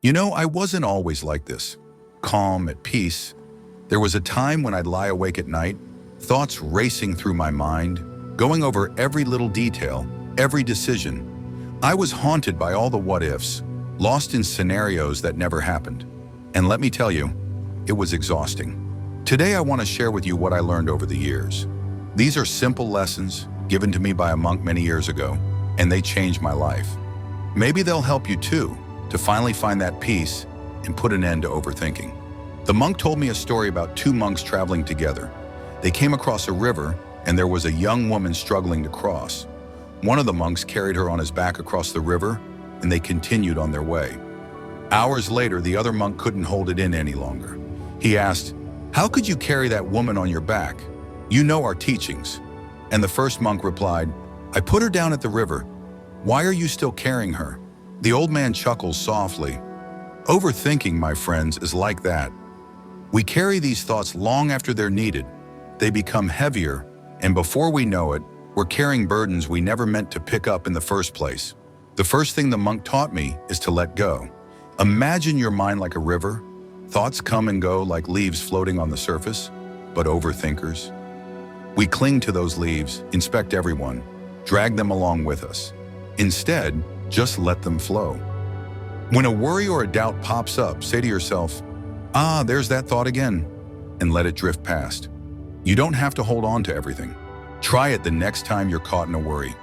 I wasn't always like this. Calm, at peace. There was a time when I'd lie awake at night, thoughts racing through my mind, going over every little detail, every decision. I was haunted by all the what-ifs, lost in scenarios that never happened. And let me tell you, it was exhausting. Today I want to share with you what I learned over the years. These are simple lessons given to me by a monk many years ago, and they changed my life. Maybe they'll help you too, to finally find that peace and put an end to overthinking. The monk told me a story about two monks traveling together. They came across a river, and there was a young woman struggling to cross. One of the monks carried her on his back across the river, and they continued on their way. Hours later, the other monk couldn't hold it in any longer. He asked, "How could you carry that woman on your back? You know our teachings." And the first monk replied, "I put her down at the river. Why are you still carrying her?" The old man chuckles softly. Overthinking, my friends, is like that. We carry these thoughts long after they're needed. They become heavier, and before we know it, we're carrying burdens we never meant to pick up in the first place. The first thing the monk taught me is to let go. Imagine your mind like a river. Thoughts come and go like leaves floating on the surface, but overthinkers, we cling to those leaves, inspect everyone, drag them along with us. Instead, just let them flow. When a worry or a doubt pops up, say to yourself, there's that thought again, and let it drift past. You don't have to hold on to everything. Try it the next time you're caught in a worry.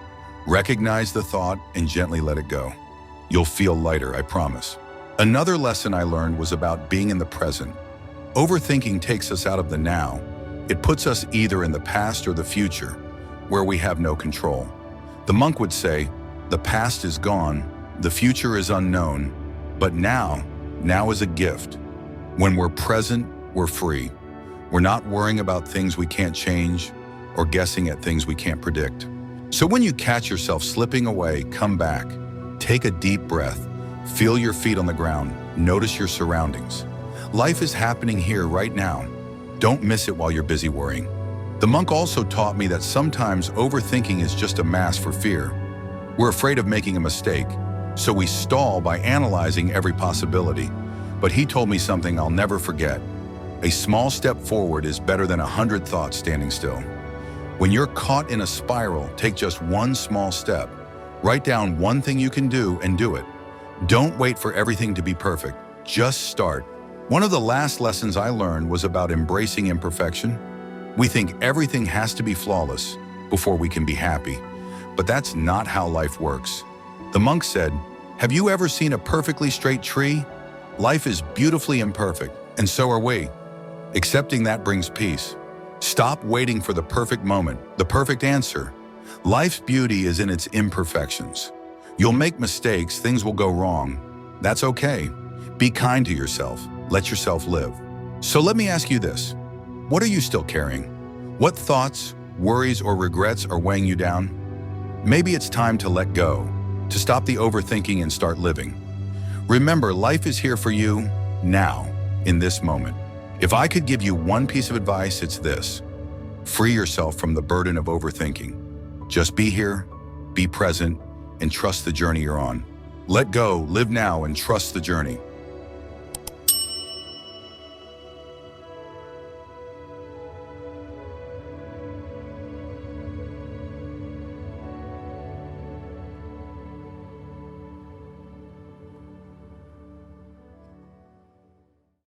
Recognize the thought and gently let it go. You'll feel lighter, I promise. Another lesson I learned was about being in the present. Overthinking takes us out of the now. It puts us either in the past or the future, where we have no control. The monk would say, the past is gone, the future is unknown, but now is a gift. When we're present, we're free. We're not worrying about things we can't change or guessing at things we can't predict. So when you catch yourself slipping away, come back. Take a deep breath. Feel your feet on the ground. Notice your surroundings. Life is happening here right now. Don't miss it while you're busy worrying. The monk also taught me that sometimes overthinking is just a mask for fear. We're afraid of making a mistake, so we stall by analyzing every possibility. But he told me something I'll never forget. A small step forward is better than 100 thoughts standing still. When you're caught in a spiral, take just one small step. Write down one thing you can do and do it. Don't wait for everything to be perfect. Just start. One of the last lessons I learned was about embracing imperfection. We think everything has to be flawless before we can be happy, but that's not how life works. The monk said, "Have you ever seen a perfectly straight tree? Life is beautifully imperfect, and so are we. Accepting that brings peace. Stop waiting for the perfect moment, the perfect answer. Life's beauty is in its imperfections. You'll make mistakes, things will go wrong. That's okay. Be kind to yourself. Let yourself live." So let me ask you this. What are you still carrying? What thoughts, worries, or regrets are weighing you down? Maybe it's time to let go, to stop the overthinking and start living. Remember, life is here for you now, in this moment. If I could give you one piece of advice, it's this. Free yourself from the burden of overthinking. Just be here, be present, and trust the journey you're on. Let go, live now, and trust the journey.